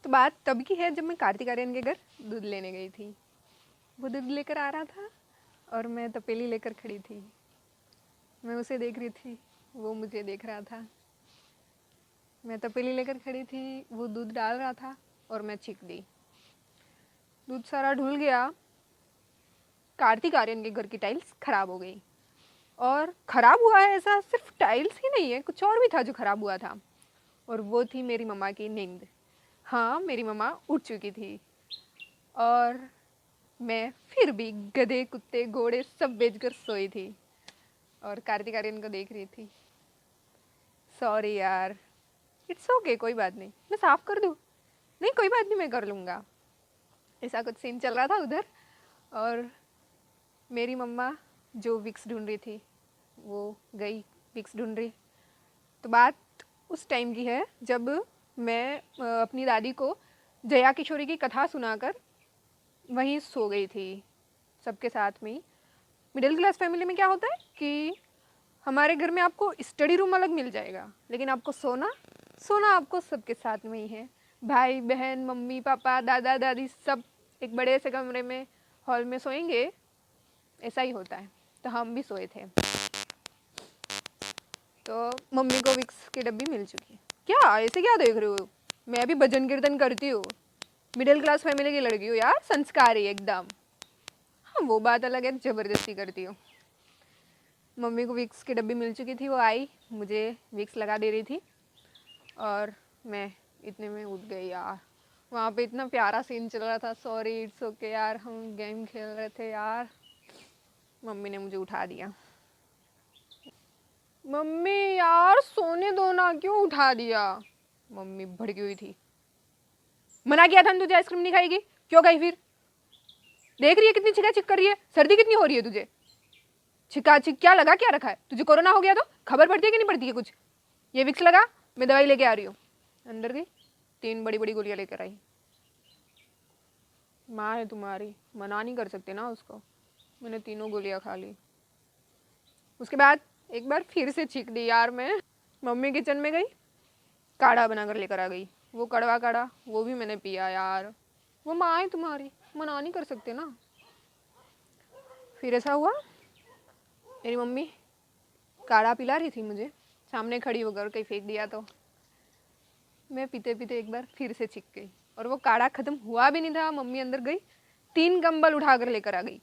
तो बात तब की है जब मैं कार्तिक आर्यन के घर दूध लेने गई थी। वो दूध लेकर आ रहा था और मैं तपेली लेकर खड़ी थी। मैं उसे देख रही थी, वो मुझे देख रहा था। मैं तपेली लेकर खड़ी थी, वो दूध डाल रहा था और मैं चीख दी। दूध सारा ढुल गया। कार्तिक आर्यन के घर की टाइल्स खराब हो गई। और ख़राब हुआ है ऐसा सिर्फ टाइल्स ही नहीं है, कुछ और भी था जो ख़राब हुआ था। और वो थी मेरी मम्मा की नींद। हाँ, मेरी मम्मा उठ चुकी थी और मैं फिर भी गधे कुत्ते घोड़े सब बेचकर सोई थी और कार्तिक आर्यन को देख रही थी। सॉरी यार, इट्स ओके, कोई बात नहीं, मैं साफ़ कर दूँ? नहीं कोई बात नहीं, मैं कर लूँगा। ऐसा कुछ सीन चल रहा था उधर। और मेरी मम्मा जो विक्स ढूंढ रही थी वो गई विक्स ढूंढ रही। तो बात उस टाइम की है जब मैं अपनी दादी को जया किशोरी की कथा सुनाकर वहीं सो गई थी सबके साथ में ही। मिडिल क्लास फैमिली में क्या होता है कि हमारे घर में आपको स्टडी रूम अलग मिल जाएगा, लेकिन आपको सोना सोना आपको सबके साथ में ही है। भाई बहन मम्मी पापा दादा दादी सब एक बड़े से कमरे में हॉल में सोएंगे, ऐसा ही होता है। तो हम भी सोए थे। तो मम्मी को विक्स की डब्बी मिल चुकी है। क्या ऐसे क्या देख रहे हो? मैं अभी भजन कीर्तन करती हूँ, मिडिल क्लास फैमिली की लड़की हूँ यार, संस्कारी एकदम। हाँ वो बात अलग है, ज़बरदस्ती करती हूँ। मम्मी को विक्स की डब्बी मिल चुकी थी, वो आई मुझे विक्स लगा दे रही थी और मैं इतने में उठ गई यार। वहाँ पे इतना प्यारा सीन चल रहा था। सॉरी, इट्स ओके यार, हम गेम खेल रहे थे यार। मम्मी ने मुझे उठा दिया। मम्मी यार सोने दो ना, क्यों उठा दिया? मम्मी भड़की हुई थी। मना किया था ना तुझे आइसक्रीम नहीं खाएगी, क्यों गई फिर? देख रही है कितनी छिका छिक कर रही है, सर्दी कितनी हो रही है तुझे। छिका छिक क्या लगा, क्या रखा है तुझे? कोरोना हो गया तो खबर पड़ती है कि नहीं पड़ती है कुछ? ये विक्स लगा, मैं दवाई लेके आ रही हूँ। अंदर गई, 3 बड़ी बड़ी गोलियां लेकर आई। माँ है तुम्हारी, मना नहीं कर सकते ना उसको। मैंने 3 गोलियां खा ली। उसके बाद एक बार फिर से छींक दी यार मैं। मम्मी किचन में गई, काढ़ा बनाकर लेकर आ गई। वो कड़वा काढ़ा वो भी मैंने पिया यार। वो माँ है तुम्हारी, मना नहीं कर सकते ना। फिर ऐसा हुआ, मेरी मम्मी काढ़ा पिला रही थी मुझे, सामने खड़ी होकर कहीं फेंक दिया तो मैं पीते पीते एक बार फिर से छिक गई। और वो काढ़ा ख़त्म हुआ भी नहीं था, मम्मी अंदर गई 3 कंबल उठाकर लेकर आ गई।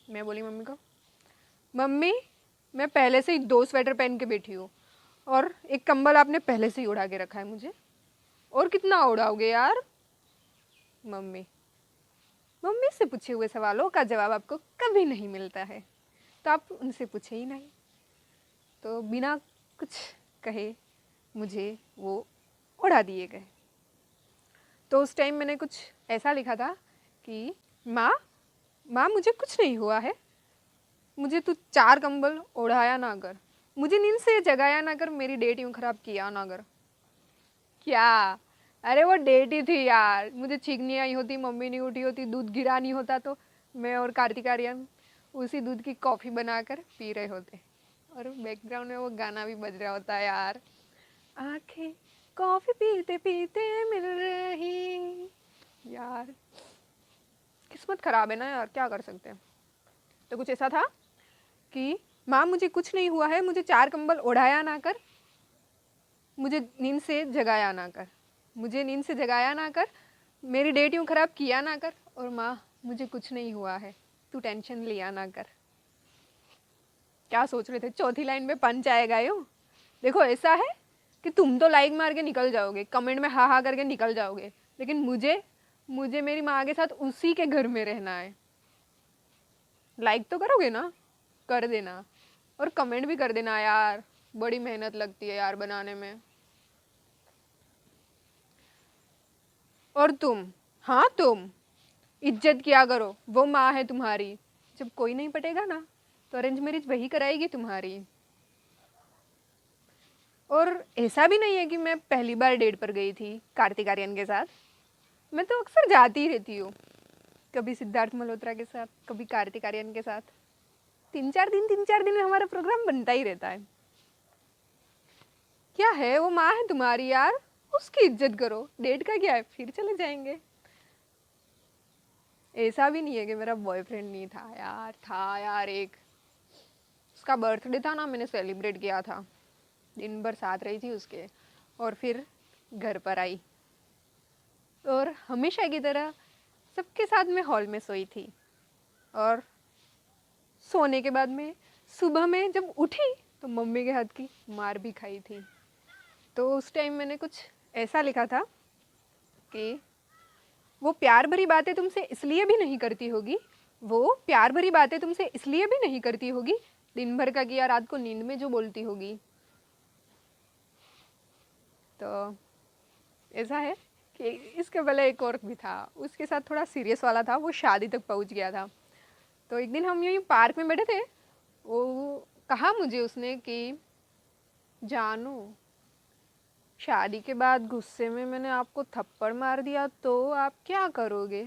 मैं बोली मम्मी को, मम्मी मैं पहले से ही 2 स्वेटर पहन के बैठी हूँ और एक कंबल आपने पहले से ही उड़ा के रखा है मुझे, और कितना उड़ाओगे यार? मम्मी मम्मी से पूछे हुए सवालों का जवाब आपको कभी नहीं मिलता है, तो आप उनसे पूछे ही नहीं। तो बिना कुछ कहे मुझे वो उड़ा दिए गए। तो उस टाइम मैंने कुछ ऐसा लिखा था कि माँ माँ मुझे कुछ नहीं हुआ है, मुझे तू 4 कंबल उड़ाया ना कर, मुझे नींद से जगाया ना कर, मेरी डेट यूँ ख़राब किया ना कर। क्या? अरे वो डेट ही थी यार, मुझे छींक नहीं आई होती, मम्मी नहीं उठी होती, दूध गिरा नहीं होता तो मैं और कार्तिक आर्यन उसी दूध की कॉफ़ी बनाकर पी रहे होते और बैकग्राउंड में वो गाना भी बज रहा होता है यार। आंखें कॉफ़ी पीते पीते मिल रही। यार किस्मत ख़राब है ना यार, क्या कर सकते हैं। तो कुछ ऐसा था कि माँ मुझे कुछ नहीं हुआ है, मुझे 4 कंबल उड़ाया ना कर, मुझे नींद से जगाया ना कर, मुझे नींद से जगाया ना कर, मेरी डेट यूँ ख़राब किया ना कर, और माँ मुझे कुछ नहीं हुआ है, तू टेंशन लिया ना कर। क्या सोच रहे थे चौथी लाइन में पंच आएगा यूँ? देखो ऐसा है कि तुम तो लाइक मार के निकल जाओगे, कमेंट में हाँ हाँ करके निकल जाओगे, लेकिन मुझे मुझे मेरी माँ के साथ उसी के घर में रहना है। लाइक तो करोगे ना, कर देना, और कमेंट भी कर देना यार, बड़ी मेहनत लगती है यार बनाने में। और तुम, हाँ तुम इज्जत किया करो, वो माँ है तुम्हारी। जब कोई नहीं पटेगा ना तो अरेंज मैरिज वही कराएगी तुम्हारी। और ऐसा भी नहीं है कि मैं पहली बार डेट पर गई थी कार्तिक आर्यन के साथ, मैं तो अक्सर जाती ही रहती हूँ, कभी सिद्धार्थ मल्होत्रा के साथ, कभी कार्तिक आर्यन के साथ। 3-4 दिन में हमारा प्रोग्राम बनता ही रहता है। क्या है, वो माँ है तुम्हारी यार, उसकी इज्जत करो, डेट का क्या है, फिर चले जाएंगे। ऐसा भी नहीं है कि मेरा बॉयफ्रेंड नहीं था यार, था यार एक। उसका बर्थडे था ना, मैंने सेलिब्रेट किया था, दिन भर साथ रही थी उसके, और फिर घर पर आई और हमेशा की तरह सबके साथ मैं हॉल में सोई थी। और सोने के बाद में सुबह में जब उठी तो मम्मी के हाथ की मार भी खाई थी। तो उस टाइम मैंने कुछ ऐसा लिखा था कि वो प्यार भरी बातें तुमसे इसलिए भी नहीं करती होगी, वो प्यार भरी बातें तुमसे इसलिए भी नहीं करती होगी, दिन भर का किया रात को नींद में जो बोलती होगी। तो ऐसा है कि इसके पहले एक और भी था, उसके साथ थोड़ा सीरियस वाला था, वो शादी तक पहुंच गया था। तो एक दिन हम यहीं पार्क में बैठे थे, वो कहा मुझे उसने कि जानू, शादी के बाद गुस्से में मैंने आपको थप्पड़ मार दिया तो आप क्या करोगे।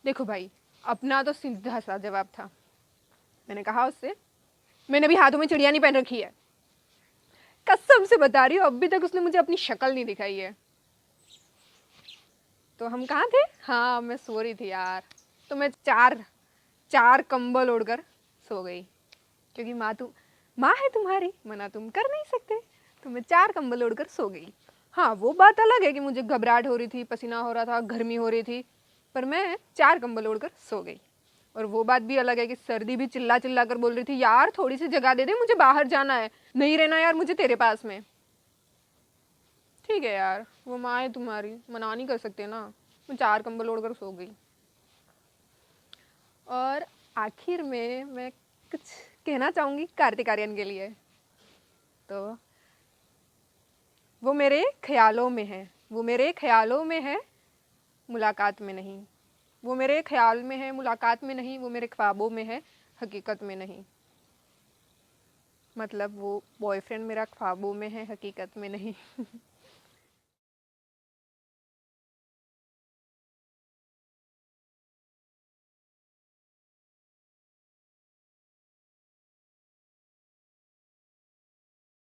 देखो भाई, अपना तो सीधा सा जवाब था। मैंने कहा उससे, मैंने भी हाथों में चिड़िया नहीं पहन रखी है, कसम से बता रही हूँ, अभी तक उसने मुझे अपनी शक्ल नहीं दिखाई है। तो हम कहाँ थे, हाँ मैं सो रही थी यार। तो मैं चार चार कंबल ओढ़कर सो गई, क्योंकि माँ है तुम्हारी, मना तुम कर नहीं सकते। तो मैं चार कंबल ओढ़कर सो गई। हाँ वो बात अलग है कि मुझे घबराहट हो रही थी, पसीना हो रहा था, गर्मी हो रही थी, पर मैं चार कंबल ओढ़कर सो गई। और वो बात भी अलग है कि सर्दी भी चिल्ला चिल्ला कर बोल रही थी, यार थोड़ी सी जगह दे दे, मुझे बाहर जाना है, नहीं रहना यार मुझे तेरे पास में। ठीक है यार, वो माँ है तुम्हारी, मना नहीं कर सकते ना। मैं चार कंबल ओढ़कर सो गई। और आखिर में मैं कुछ कहना चाहूँगी कार्तिक आर्यन के लिए। तो वो मेरे ख्यालों में है, वो मेरे ख्यालों में है, मुलाकात में नहीं। वो मेरे ख्याल में है, मुलाकात में नहीं। वो मेरे ख्वाबों में है, हकीकत में नहीं। मतलब वो बॉयफ्रेंड मेरा ख्वाबों में है, हकीकत में नहीं।